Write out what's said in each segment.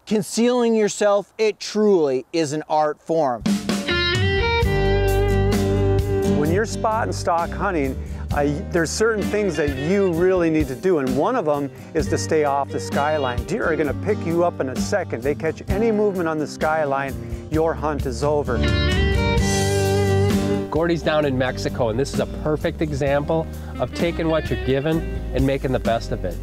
Concealing yourself, it truly is an art form. When you're spot and stalk hunting, there's certain things that you really need to do, and one of them is to stay off the skyline. Deer are going to pick you up in a second. They catch any movement on the skyline, your hunt is over. Gordy's down in Mexico, and this is a perfect example of taking what you're given and making the best of it.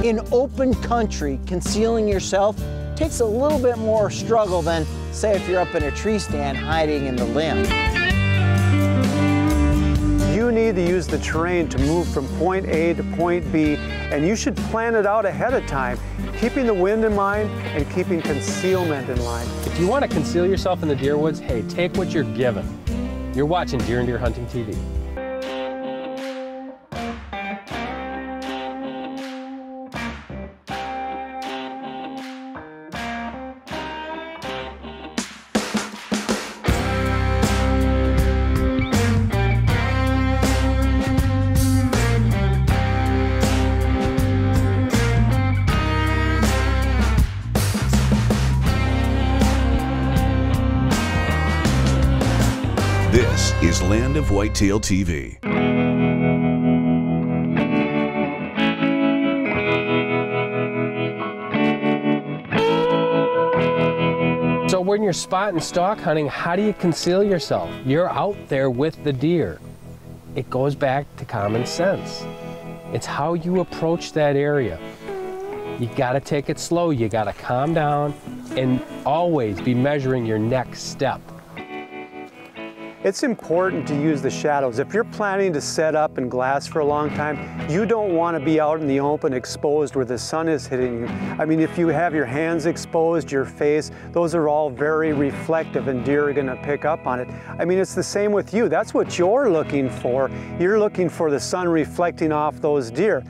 In open country, concealing yourself takes a little bit more struggle than, say, if you're up in a tree stand hiding in the limb. You need to use the terrain to move from point A to point B, and you should plan it out ahead of time, keeping the wind in mind and keeping concealment in line. If you want to conceal yourself in the deer woods, hey, take what you're given. You're watching Deer and Deer Hunting TV. This is Land of Whitetail TV. So when you're spot and stalk hunting, how do you conceal yourself? You're out there with the deer. It goes back to common sense. It's how you approach that area. You gotta take it slow, you gotta calm down, and always be measuring your next step. It's important to use the shadows. If you're planning to set up and glass for a long time, you don't want to be out in the open exposed where the sun is hitting you. I mean, if you have your hands exposed, your face, those are all very reflective and deer are going to pick up on it. I mean, it's the same with you. That's what you're looking for. You're looking for the sun reflecting off those deer.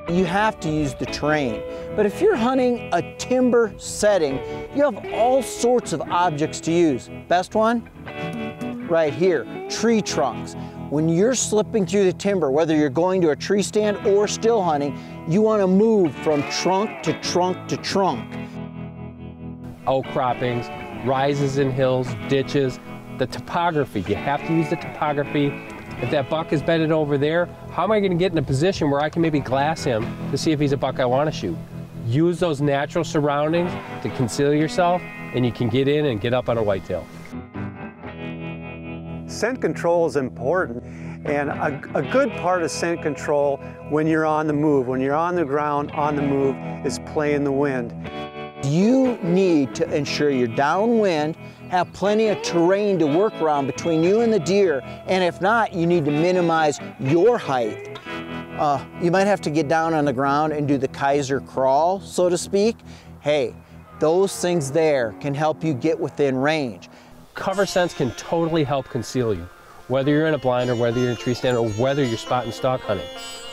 You have to use the terrain. But if you're hunting a timber setting, you have all sorts of objects to use. Best one? Right here, tree trunks. When you're slipping through the timber, whether you're going to a tree stand or still hunting, you want to move from trunk to trunk to trunk. Outcroppings, rises and hills, ditches, the topography. You have to use the topography. If that buck is bedded over there, how am I going to get in a position where I can maybe glass him to see if he's a buck I want to shoot? Use those natural surroundings to conceal yourself, and you can get in and get up on a whitetail. Scent control is important, and a good part of scent control when you're on the move, when you're on the ground, on the move, is playing the wind. You need to ensure you're downwind, have plenty of terrain to work around between you and the deer, and if not, you need to minimize your height. You might have to get down on the ground and do the Kaiser crawl, so to speak. Hey, those things there can help you get within range. Cover scents can totally help conceal you, whether you're in a blind or whether you're in a tree stand or whether you're spot and stalk hunting.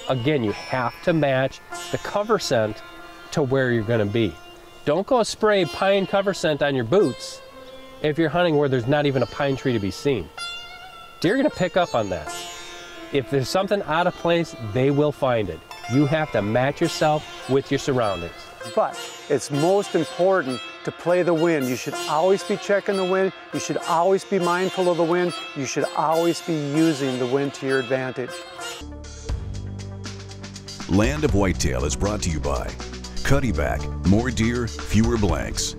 Again, you have to match the cover scent to where you're going to be. Don't go spray pine cover scent on your boots if you're hunting where there's not even a pine tree to be seen. Deer are going to pick up on that. If there's something out of place, they will find it. You have to match yourself with your surroundings. But it's most important to play the wind. You should always be checking the wind. You should always be mindful of the wind. You should always be using the wind to your advantage. Land of Whitetail is brought to you by Cuddyback, more deer, fewer blanks.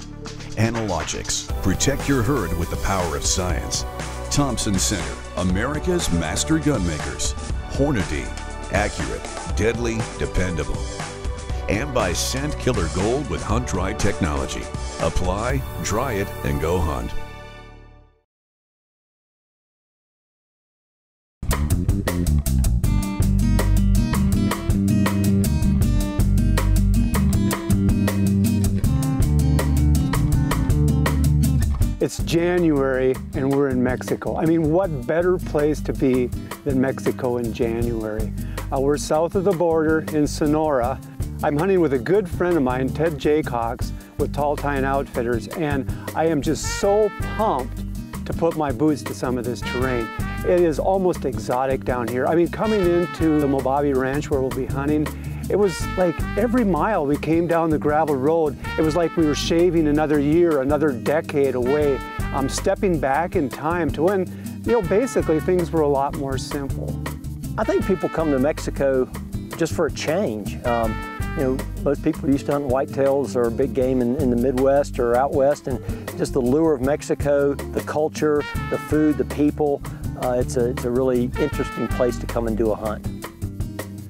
Analogics, protect your herd with the power of science. Thompson Center, America's master gunmakers. Hornady, accurate, deadly, dependable. And by Scent Killer Gold with Hunt Dry technology. Apply, dry it, and go hunt. It's January and we're in Mexico. I mean, what better place to be than Mexico in January? We're south of the border in Sonora. I'm hunting with a good friend of mine, Ted Jaycox, with Tall Tine Outfitters, and I am just so pumped to put my boots to some of this terrain. It is almost exotic down here. I mean, coming into the Mojave Ranch where we'll be hunting, it was like every mile we came down the gravel road, it was like we were shaving another year, another decade away. Stepping back in time to when, basically things were a lot more simple. I think people come to Mexico just for a change. Most people are used to hunting whitetails or big game in the Midwest or out west, and just the lure of Mexico, the culture, the food, the people, it's a really interesting place to come and do a hunt.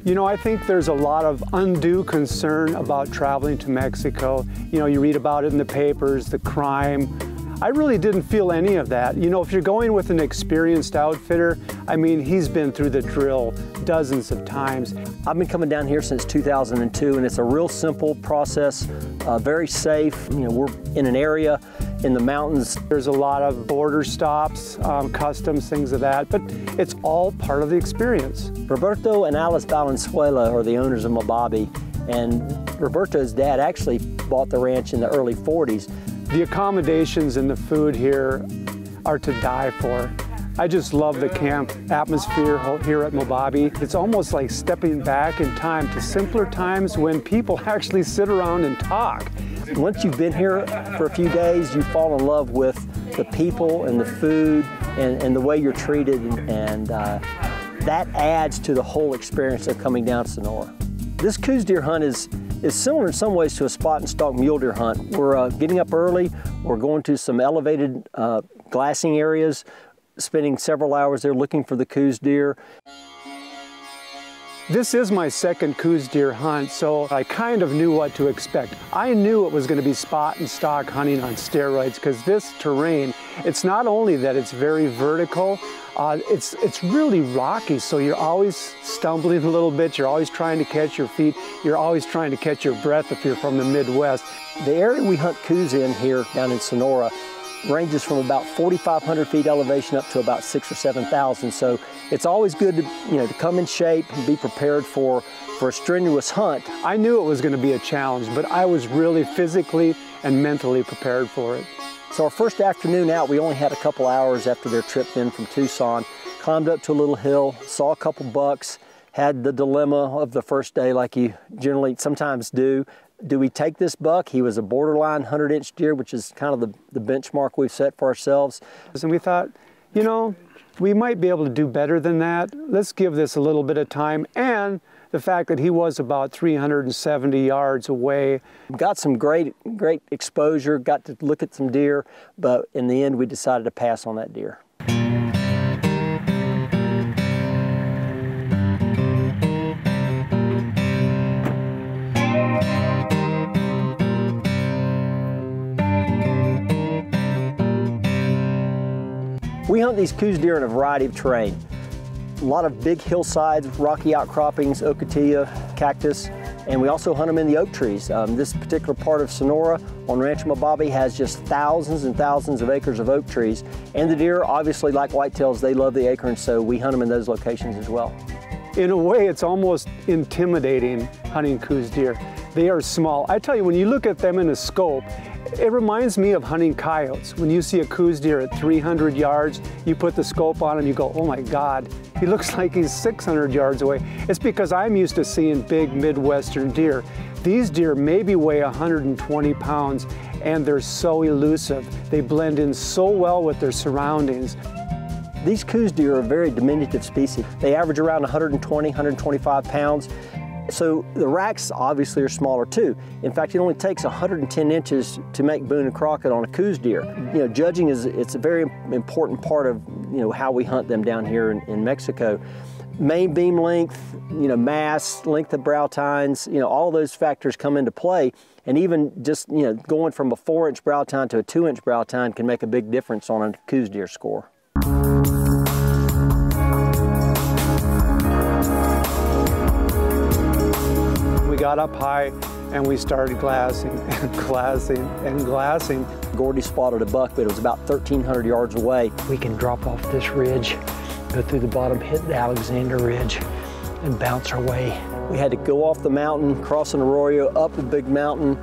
I think there's a lot of undue concern about traveling to Mexico. You read about it in the papers, the crime. I really didn't feel any of that. If you're going with an experienced outfitter, he's been through the drill dozens of times. I've been coming down here since 2002, and it's a real simple process, very safe. We're in an area in the mountains. There's a lot of border stops, customs, things of that, but it's all part of the experience. Roberto and Alice Valenzuela are the owners of Mobabe, and Roberto's dad actually bought the ranch in the early 40s. The accommodations and the food here are to die for. I just love the camp atmosphere here at Mobabe. It's almost like stepping back in time to simpler times when people actually sit around and talk. Once you've been here for a few days, you fall in love with the people and the food and the way you're treated, and that adds to the whole experience of coming down to Sonora. This Coues deer hunt is similar in some ways to a spot and stalk mule deer hunt. We're getting up early, we're going to some elevated glassing areas, spending several hours there looking for the Coues deer. This is my second Coues deer hunt, so I kind of knew what to expect. I knew it was going to be spot and stalk hunting on steroids, because this terrain, it's not only that it's very vertical, it's really rocky, so you're always stumbling a little bit, you're always trying to catch your feet, you're always trying to catch your breath if you're from the Midwest. The area we hunt Coues in here down in Sonora ranges from about 4,500 feet elevation up to about 6,000 or 7,000. So it's always good to, to come in shape and be prepared for a strenuous hunt. I knew it was going to be a challenge, but I was really physically and mentally prepared for it. So our first afternoon out, we only had a couple hours after their trip in from Tucson. Climbed up to a little hill, saw a couple bucks, had the dilemma of the first day like you generally sometimes do. Do we take this buck? He was a borderline 100-inch deer, which is kind of the benchmark we've set for ourselves. And we thought, we might be able to do better than that. Let's give this a little bit of time, and the fact that he was about 370 yards away. Got some great exposure, got to look at some deer, but in the end we decided to pass on that deer. We hunt these Coues deer in a variety of terrain. A lot of big hillsides, rocky outcroppings, ocotillo, cactus, and we also hunt them in the oak trees. This particular part of Sonora on Rancho Mobabe has just thousands and thousands of acres of oak trees, and the deer, obviously like whitetails, they love the acorns, so we hunt them in those locations as well. In a way, it's almost intimidating hunting Coues deer. They are small. I tell you, when you look at them in a scope, it reminds me of hunting coyotes. When you see a Coues deer at 300 yards, you put the scope on him, you go, oh my God, he looks like he's 600 yards away. It's because I'm used to seeing big Midwestern deer. These deer maybe weigh 120 pounds, and they're so elusive. They blend in so well with their surroundings. These Coues deer are a very diminutive species. They average around 120, 125 pounds. So the racks obviously are smaller too. In fact, it only takes 110 inches to make Boone and Crockett on a Coues deer. Judging it's a very important part of how we hunt them down here in Mexico. Main beam length, mass, length of brow tines, all those factors come into play. And even just going from a 4-inch brow tine to a 2-inch brow tine can make a big difference on a Coues deer score. We got up high and we started glassing and glassing and glassing. Gordy spotted a buck, but it was about 1,300 yards away. We can drop off this ridge, go through the bottom, hit the Alexander Ridge, and bounce our way. We had to go off the mountain, cross an arroyo, up a big mountain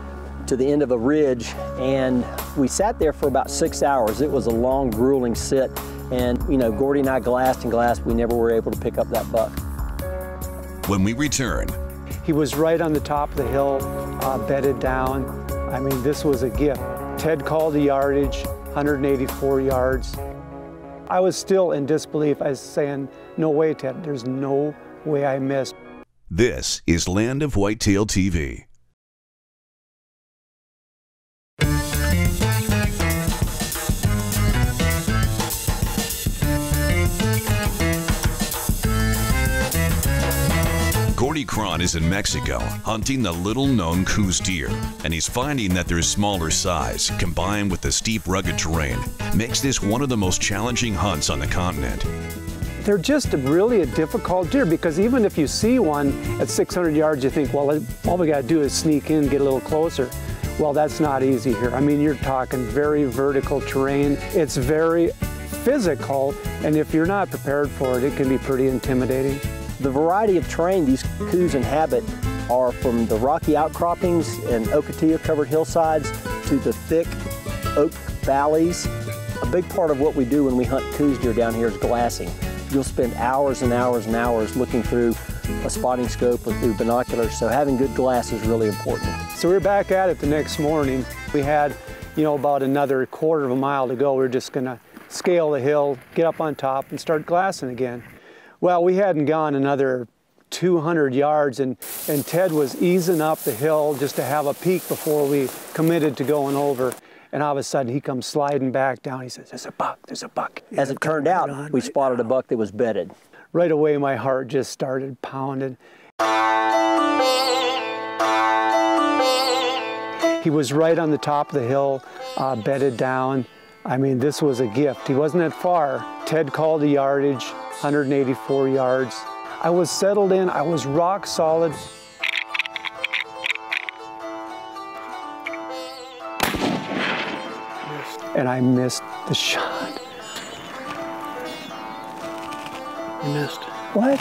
to the end of a ridge, and we sat there for about 6 hours. It was a long, grueling sit, and Gordy and I glassed and glassed. We never were able to pick up that buck. When we return, He was right on the top of the hill, bedded down. I mean, this was a gift. Ted called the yardage, 184 yards. I was still in disbelief. I was saying, no way, Ted, there's no way I missed. This is Land of Whitetail TV. Gordy Krahn is in Mexico hunting the little-known Coues deer, and he's finding that their smaller size, combined with the steep, rugged terrain, makes this one of the most challenging hunts on the continent. They're just really a difficult deer, because even if you see one at 600 yards, you think, well, all we got to do is sneak in, get a little closer. Well, that's not easy here. I mean, you're talking very vertical terrain. It's very physical, and if you're not prepared for it, it can be pretty intimidating. The variety of terrain these Coues inhabit are from the rocky outcroppings and ocotillo-covered hillsides to the thick oak valleys. A big part of what we do when we hunt Coues deer down here is glassing. You'll spend hours and hours and hours looking through a spotting scope or through binoculars, so having good glass is really important. So we were back at it the next morning. We had, about another quarter of a mile to go. We were just gonna scale the hill, get up on top, and start glassing again. Well, we hadn't gone another 200 yards, and Ted was easing up the hill just to have a peek before we committed to going over. And all of a sudden, he comes sliding back down. He says, there's a buck, there's a buck. As it turned out, we spotted a buck that was bedded. Right away, my heart just started pounding. He was right on the top of the hill, bedded down. I mean, this was a gift. He wasn't that far. Ted called the yardage, 184 yards. I was settled in, I was rock solid. And I missed the shot. You missed. What?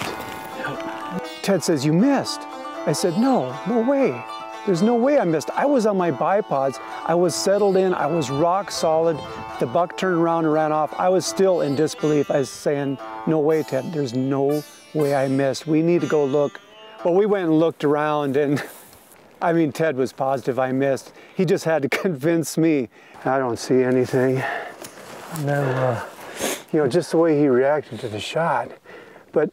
Yep. Ted says, you missed. I said, no way. There's no way I missed. I was on my bipods. I was settled in, I was rock solid. The buck turned around and ran off. I was still in disbelief. I was saying, no way, Ted, there's no way I missed. We need to go look. Well, we went and looked around, and I mean, Ted was positive I missed. He just had to convince me. I don't see anything. No, just the way he reacted to the shot. But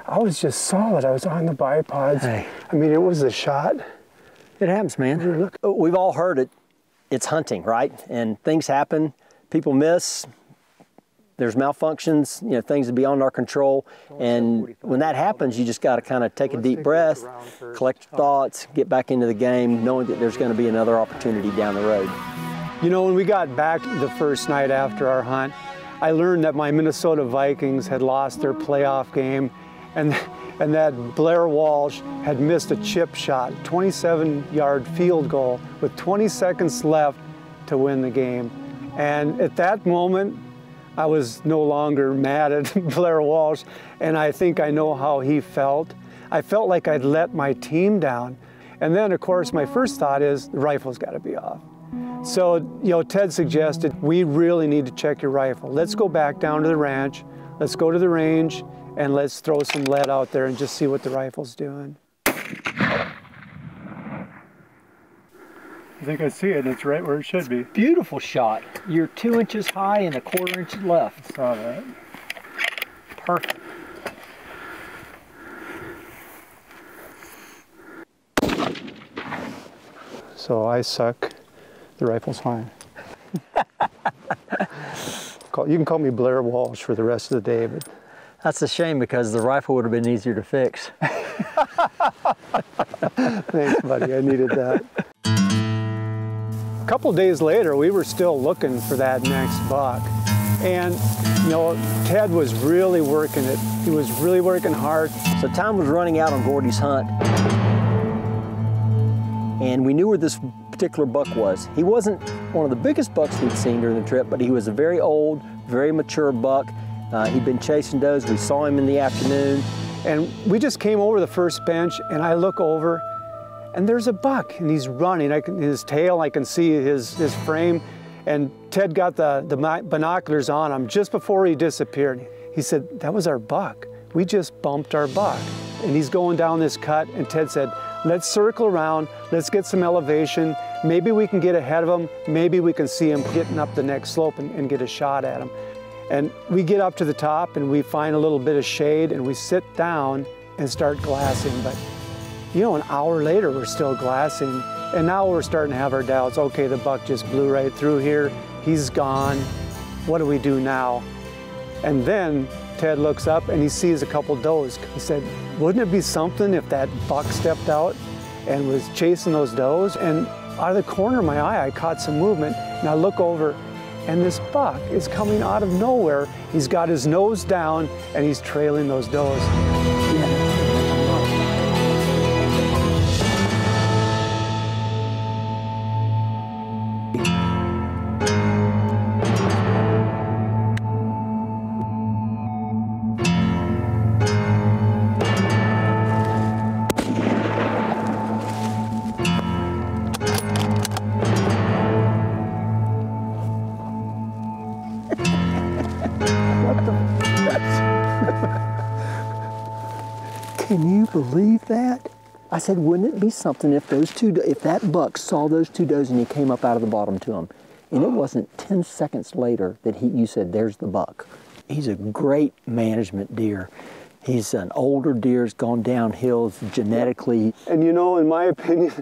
I was just solid. I was on the bipods. Hey. I mean, it was a shot. It happens, man. We've all heard it. It's hunting, right? And things happen. People miss. There's malfunctions, things are beyond our control. And when that happens, you just got to kind of take a deep breath, collect your thoughts, get back into the game, knowing that there's going to be another opportunity down the road. When we got back the first night after our hunt, I learned that my Minnesota Vikings had lost their playoff game, and that Blair Walsh had missed a chip shot, 27-yard field goal with 20 seconds left to win the game. And at that moment, I was no longer mad at Blair Walsh, and I think I know how he felt. I felt like I'd let my team down. And then, of course, my first thought is the rifle's got to be off. So, Ted suggested we really need to check your rifle. Let's go back down to the ranch, let's go to the range, and let's throw some lead out there and just see what the rifle's doing. I think I see it, and it's right where it should be. Beautiful shot. You're 2 inches high and 1/4 inch left. Saw that. Perfect. So I suck. The rifle's fine. You can call me Blair Walsh for the rest of the day, but That's a shame because the rifle would have been easier to fix. thanks, buddy. I needed that. A couple days later, we were still looking for that next buck. And, Ted was really working it. He was really working hard. So time was running out on Gordy's hunt. And we knew where this particular buck was. He wasn't one of the biggest bucks we'd seen during the trip, but he was a very old, very mature buck. He'd been chasing does. We saw him in the afternoon. And we just came over the first bench, and I look over, and there's a buck, and he's running. His tail, I can see his frame, and Ted got the binoculars on him just before he disappeared. He said, that was our buck. We just bumped our buck. and he's going down this cut, and Ted said, let's circle around, let's get some elevation, maybe we can get ahead of him, maybe we can see him getting up the next slope and get a shot at him. And we get up to the top and we find a little bit of shade and we sit down and start glassing. But you know, an hour later we're still glassing, and now we're starting to have our doubts. Okay, the buck just blew right through here, he's gone, what do we do now? And then Ted looks up and he sees a couple does. He said, wouldn't it be something if that buck stepped out and was chasing those does? And out of the corner of my eye, I caught some movement, and I look over, and this buck is coming out of nowhere. He's got his nose down and he's trailing those does. Can you believe that? I said, wouldn't it be something if that buck saw those two does and he came up out of the bottom to him? And it wasn't 10 seconds later that you said, there's the buck. He's a great management deer. He's an older deer, has gone downhill genetically. And you know, in my opinion,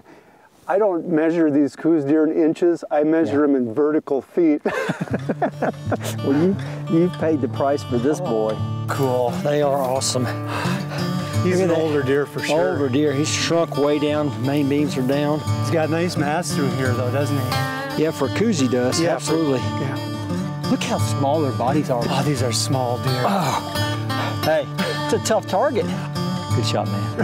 I don't measure these Coues deer in inches, I measure them in vertical feet. Well, you've paid the price for this boy. Cool, they are awesome. He's an older deer for sure. Older deer, he's shrunk way down, main beams are down. He's got nice mass through here though, doesn't he? Yeah, for Coues he does, yeah, absolutely. Yeah. Look how small their bodies are. Oh, these are small deer. Oh. Hey, it's a tough target. Good shot, man.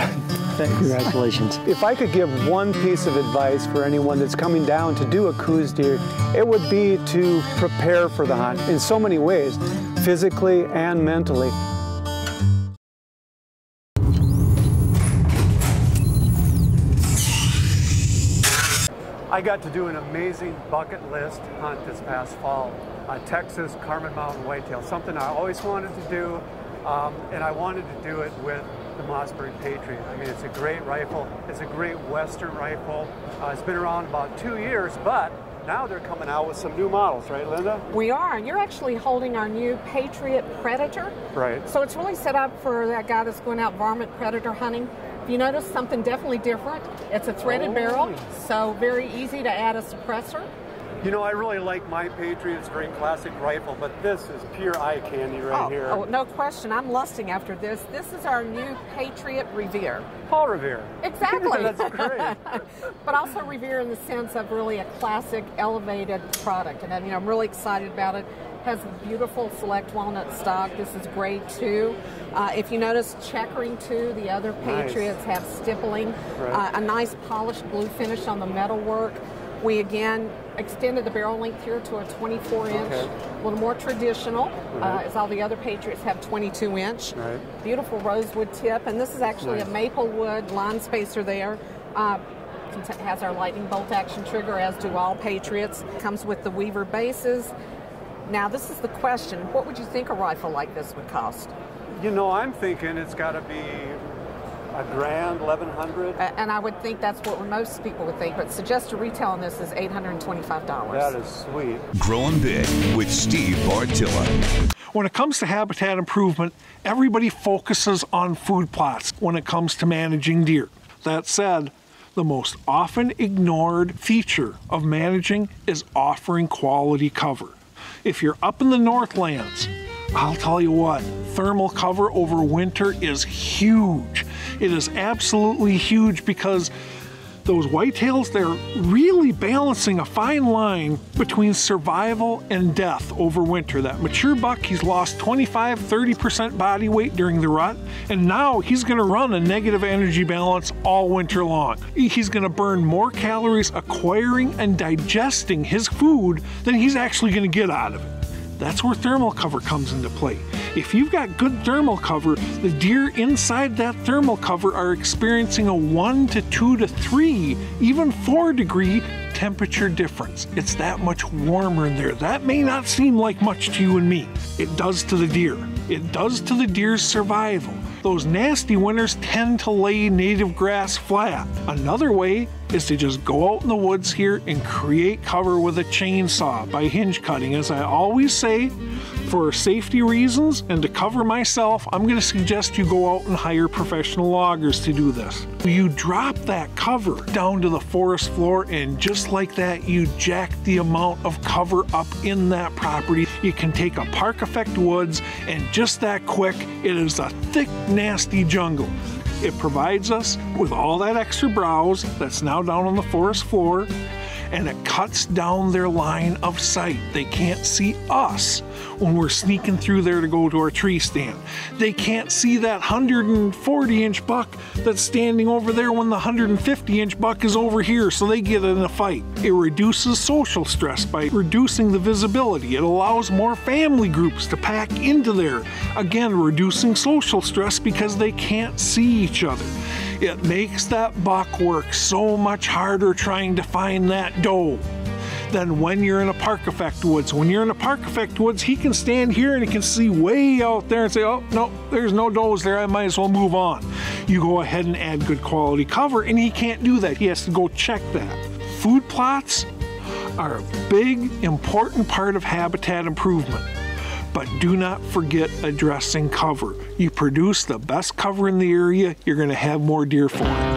Thanks. Congratulations. If I could give one piece of advice for anyone that's coming down to do a Coues deer, it would be to prepare for the hunt in so many ways, physically and mentally. I got to do an amazing bucket list hunt this past fall, Texas Carmen Mountain Whitetail, something I always wanted to do, and I wanted to do it with the Mossberg Patriot. I mean, it's a great rifle. It's a great Western rifle. It's been around about 2 years, but now they're coming out with some new models, right, Linda? We are, and you're actually holding our new Patriot Predator. Right. So it's really set up for that guy that's going out varmint predator hunting. If you notice something definitely different, it's a threaded barrel, so very easy to add a suppressor. You know, I really like my Patriot. It's a very classic rifle, but this is pure eye candy right here. Oh, no question. I'm lusting after this. This is our new Patriot Revere. Paul Revere. Exactly. That's great. But also Revere in the sense of really a classic, elevated product. And you know, I'm really excited about it. Has beautiful select walnut stock. This is grade 2. If you notice checkering too, the other Patriots have stippling. Right. A nice polished blue finish on the metal work. We again extended the barrel length here to a 24-inch, a little more traditional, as all the other Patriots have 22-inch. Right. Beautiful rosewood tip, and this is actually a maple wood line spacer there. Has our lightning bolt action trigger, as do all Patriots. Comes with the Weaver bases. Now this is the question, what would you think a rifle like this would cost? You know, I'm thinking it's got to be $1,000, $1,100. And I would think that's what most people would think, but suggested retail on this is $825. That is sweet. Growing Big with Steve Bartilla. When it comes to habitat improvement, everybody focuses on food plots when it comes to managing deer. That said, the most often ignored feature of managing is offering quality cover. If you're up in the Northlands, I'll tell you what, thermal cover over winter is huge. It is absolutely huge because those whitetails, they're really balancing a fine line between survival and death over winter. That mature buck, he's lost 25–30% body weight during the rut, and now he's gonna run a negative energy balance all winter long. He's gonna burn more calories acquiring and digesting his food than he's actually gonna get out of it. That's where thermal cover comes into play. If you've got good thermal cover, the deer inside that thermal cover are experiencing a 1 to 2 to 3, even 4 degree temperature difference. It's that much warmer in there. That may not seem like much to you and me. It does to the deer. It does to the deer's survival. Those nasty winters tend to lay native grass flat. Another way is to just go out in the woods here and create cover with a chainsaw by hinge cutting. As I always say, for safety reasons and to cover myself, I'm going to suggest you go out and hire professional loggers to do this. You drop that cover down to the forest floor, and just like that, you jack the amount of cover up in that property. You can take a park effect woods, and just that quick, it is a thick, nasty jungle. It provides us with all that extra browse that's now down on the forest floor, and it cuts down their line of sight. They can't see us when we're sneaking through there to go to our tree stand. They can't see that 140-inch buck that's standing over there when the 150-inch buck is over here, so they get in a fight. It reduces social stress by reducing the visibility. It allows more family groups to pack into there, again reducing social stress because they can't see each other. It makes that buck work so much harder trying to find that doe than when you're in a park effect woods. When you're in a park effect woods, he can stand here and he can see way out there and say, oh, no, there's no does there, I might as well move on. You go ahead and add good quality cover, and he can't do that. He has to go check that. Food plots are a big, important part of habitat improvement. But do not forget addressing cover. You produce the best cover in the area, you're going to have more deer for it.